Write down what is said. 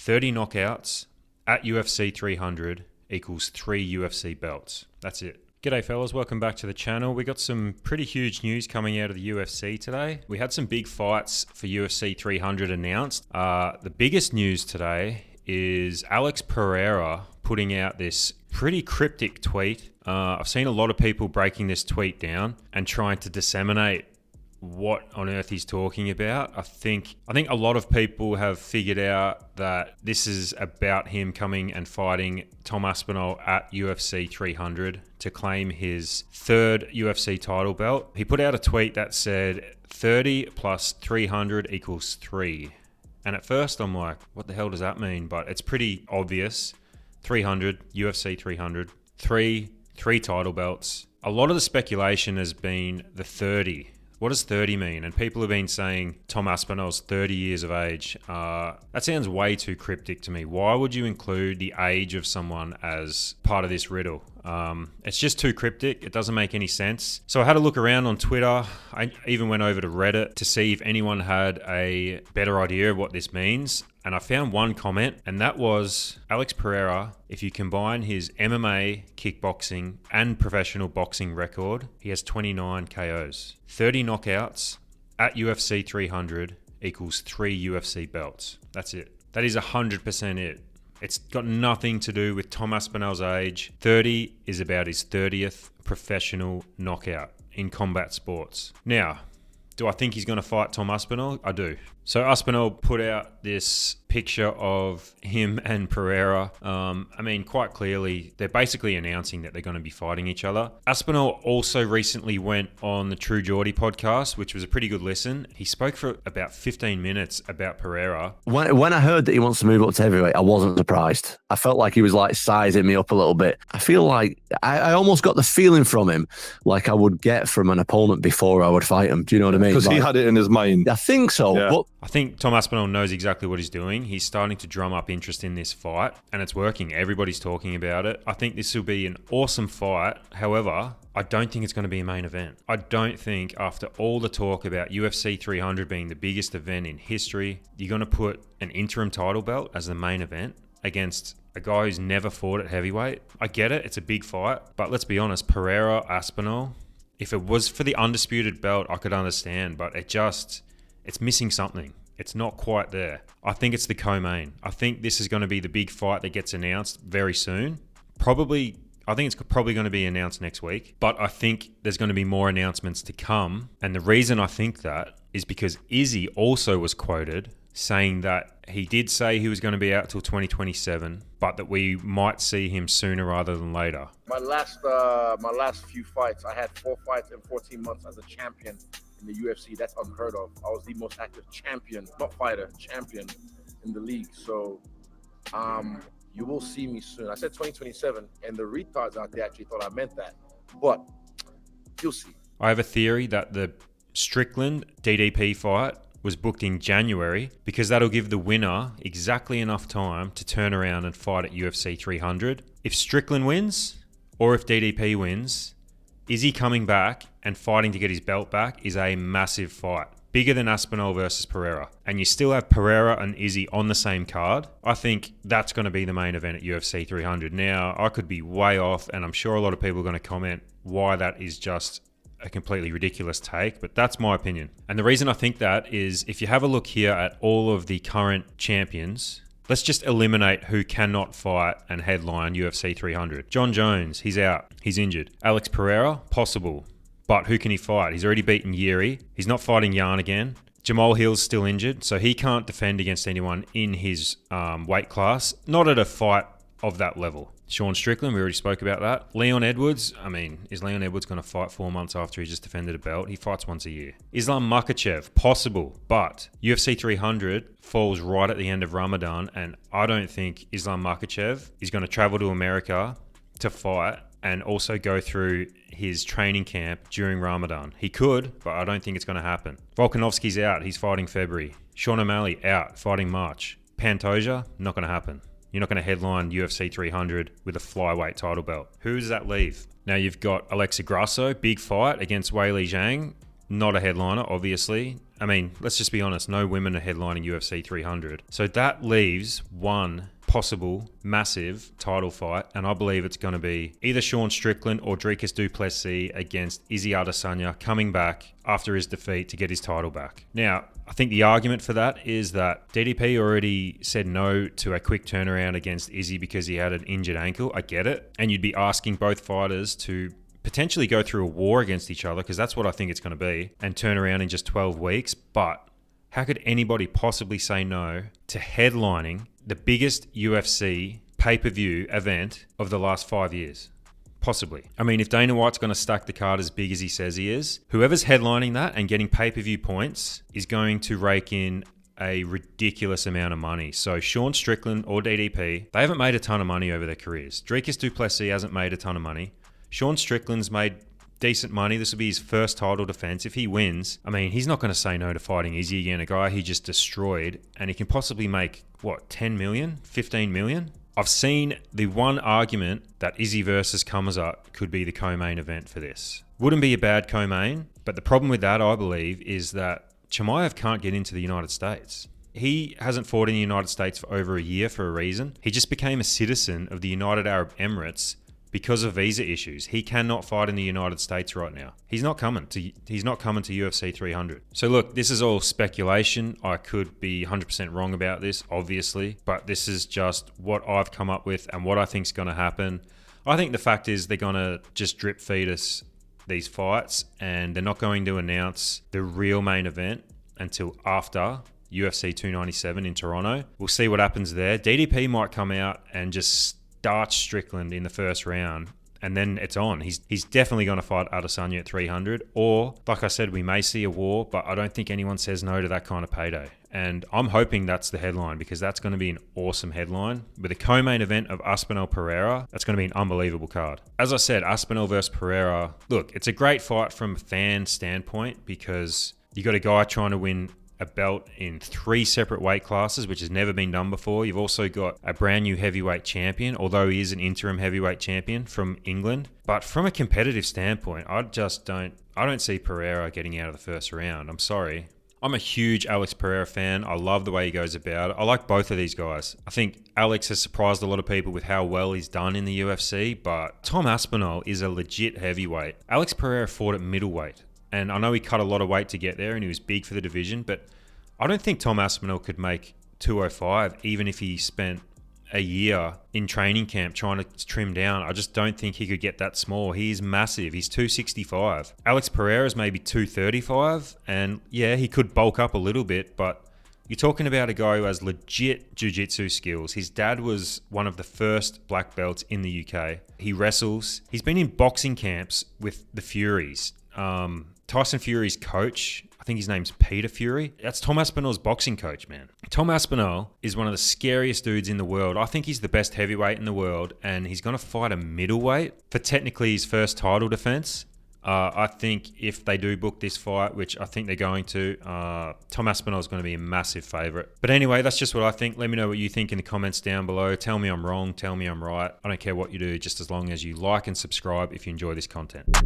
30 knockouts at UFC 300 equals 3 UFC belts. That's it. G'day fellas, welcome back to the channel. We got some pretty huge news coming out of the UFC today. We had some big fights for UFC 300 announced. The biggest news today is Alex Pereira putting out this pretty cryptic tweet. I've seen a lot of people breaking this tweet down and trying to disseminate what on earth he's talking about. I think a lot of people have figured out that this is about him coming and fighting Tom Aspinall at UFC 300 to claim his third UFC title belt. He put out a tweet that said 30 plus 300 equals 3. And at first I'm like, what the hell does that mean? But it's pretty obvious. 300, UFC 300, three title belts. A lot of the speculation has been the 30. What does 30 mean? And people have been saying Tom Aspinall's 30 years of age. That sounds way too cryptic to me. Why would you include the age of someone as part of this riddle? It's just too cryptic. It doesn't make any sense. So I had a look around on Twitter. I even went over to Reddit to see if anyone had a better idea of what this means. And I found one comment, and that was Alex Pereira, if you combine his MMA, kickboxing, and professional boxing record, he has 29 KOs. 30 knockouts at UFC 300 equals 3 UFC belts. That's it. That is 100% it. It's got nothing to do with Tom Aspinall's age. 30 is about his 30th professional knockout in combat sports. Now, do I think he's going to fight Tom Aspinall? I do. So Aspinall put out this picture of him and Pereira. Quite clearly, they're basically announcing that they're going to be fighting each other. Aspinall also recently went on the True Geordie podcast, which was a pretty good listen. He spoke for about 15 minutes about Pereira. When I heard that he wants to move up to heavyweight, I wasn't surprised. I felt like he was like sizing me up a little bit. I feel like I almost got the feeling from him like I would get from an opponent before I would fight him. Do you know what I mean? Because he had it in his mind. I think so. Yeah. But I think Tom Aspinall knows exactly what he's doing. He's starting to drum up interest in this fight, and it's working. Everybody's talking about it. I think this will be an awesome fight. However, I don't think it's going to be a main event. I don't think after all the talk about UFC 300 being the biggest event in history, you're going to put an interim title belt as the main event against a guy who's never fought at heavyweight. I get it. It's a big fight. But let's be honest, Pereira, Aspinall, if it was for the undisputed belt, I could understand. But it's missing something. It's not quite there. I think it's the co-main. I think this is going to be the big fight that gets announced very soon. I think it's probably going to be announced next week. But I think there's going to be more announcements to come. And the reason I think that is because Izzy also was quoted saying that he did say he was going to be out till 2027, but that we might see him sooner rather than later. My last few fights, I had 4 fights in 14 months as a champion in the UFC. That's unheard of. I was the most active champion, not fighter, champion in the league. So you will see me soon. I said 2027, and the retards out there actually thought I meant that. But you'll see. I have a theory that the Strickland DDP fight was booked in January because that'll give the winner exactly enough time to turn around and fight at UFC 300. If Strickland wins or if DDP wins, Izzy coming back and fighting to get his belt back is a massive fight. Bigger than Aspinall versus Pereira. And you still have Pereira and Izzy on the same card. I think that's going to be the main event at UFC 300. Now, I could be way off, and I'm sure a lot of people are going to comment why that is just a completely ridiculous take, but that's my opinion. And the reason I think that is if you have a look here at all of the current champions, let's just eliminate who cannot fight and headline UFC 300. John Jones, he's out. He's injured. Alex Pereira, possible. But who can he fight? He's already beaten Yeri. He's not fighting Yarn again. Jamal Hill's still injured, so he can't defend against anyone in his weight class. Not at a fight of that level. Sean Strickland, we already spoke about that. Leon Edwards, is Leon Edwards going to fight 4 months after he just defended a belt? He fights once a year. Islam Makhachev, possible, but UFC 300 falls right at the end of Ramadan, and I don't think Islam Makhachev is going to travel to America to fight and also go through his training camp during Ramadan. He could, but I don't think it's going to happen. Volkanovski's out. He's fighting February. Sean O'Malley out, fighting March. Pantoja, not going to happen. You're not going to headline UFC 300 with a flyweight title belt. Who does that leave? Now you've got Alexa Grasso, big fight against Weili Zhang. Not a headliner, obviously. I mean, let's just be honest, no women are headlining UFC 300. So that leaves one possible massive title fight, and I believe it's going to be either Sean Strickland or Dricus du Plessis against Izzy Adesanya coming back after his defeat to get his title back. Now, I think the argument for that is that DDP already said no to a quick turnaround against Izzy because he had an injured ankle. I get it. And you'd be asking both fighters to potentially go through a war against each other, because that's what I think it's going to be, and turn around in just 12 weeks. But how could anybody possibly say no to headlining the biggest UFC pay-per-view event of the last 5 years? Possibly. I mean, if Dana White's going to stack the card as big as he says he is, whoever's headlining that and getting pay-per-view points is going to rake in a ridiculous amount of money. So Sean Strickland or DDP, they haven't made a ton of money over their careers. Dricus du Plessis hasn't made a ton of money. Sean Strickland's made decent money. This will be his first title defense. If he wins, I mean, he's not going to say no to fighting Izzy again, a guy he just destroyed, and he can possibly make, 10 million, 15 million? I've seen the one argument that Izzy versus Khamzat could be the co-main event for this. Wouldn't be a bad co-main, but the problem with that, I believe, is that Chimaev can't get into the United States. He hasn't fought in the United States for over a year for a reason. He just became a citizen of the United Arab Emirates because of visa issues. He cannot fight in the United States right now. He's not coming to UFC 300. So look, this is all speculation. I could be 100% wrong about this, obviously, but this is just what I've come up with and what I think is going to happen. I think the fact is they're going to just drip feed us these fights, and they're not going to announce the real main event until after UFC 297 in Toronto. We'll see what happens there. DDP might come out and just start Strickland in the first round, and then it's on. He's definitely going to fight Adesanya at 300, or like I said, we may see a war, but I don't think anyone says no to that kind of payday. And I'm hoping that's the headline, because that's going to be an awesome headline. With a co-main event of Aspinall Pereira, that's going to be an unbelievable card. As I said, Aspinall versus Pereira, look, it's a great fight from a fan standpoint, because you got a guy trying to win a belt in 3 separate weight classes, which has never been done before. You've also got a brand new heavyweight champion, although he is an interim heavyweight champion from England. But from a competitive standpoint, I don't see Pereira getting out of the first round. I'm sorry. I'm a huge Alex Pereira fan. I love the way he goes about it. I like both of these guys. I think Alex has surprised a lot of people with how well he's done in the UFC, but Tom Aspinall is a legit heavyweight. Alex Pereira fought at middleweight. And I know he cut a lot of weight to get there, and he was big for the division, but I don't think Tom Aspinall could make 205, even if he spent a year in training camp trying to trim down. I just don't think he could get that small. He's massive. He's 265. Alex Pereira's maybe 235, and yeah, he could bulk up a little bit, but you're talking about a guy who has legit jiu-jitsu skills. His dad was one of the first black belts in the UK. He wrestles. He's been in boxing camps with the Furies. Tyson Fury's coach, I think his name's Peter Fury. That's Tom Aspinall's boxing coach, man. Tom Aspinall is one of the scariest dudes in the world. I think he's the best heavyweight in the world, and he's going to fight a middleweight for technically his first title defense. I think if they do book this fight, which I think they're going to, Tom Aspinall is going to be a massive favourite. But anyway, that's just what I think. Let me know what you think in the comments down below. Tell me I'm wrong. Tell me I'm right. I don't care what you do, just as long as you like and subscribe if you enjoy this content.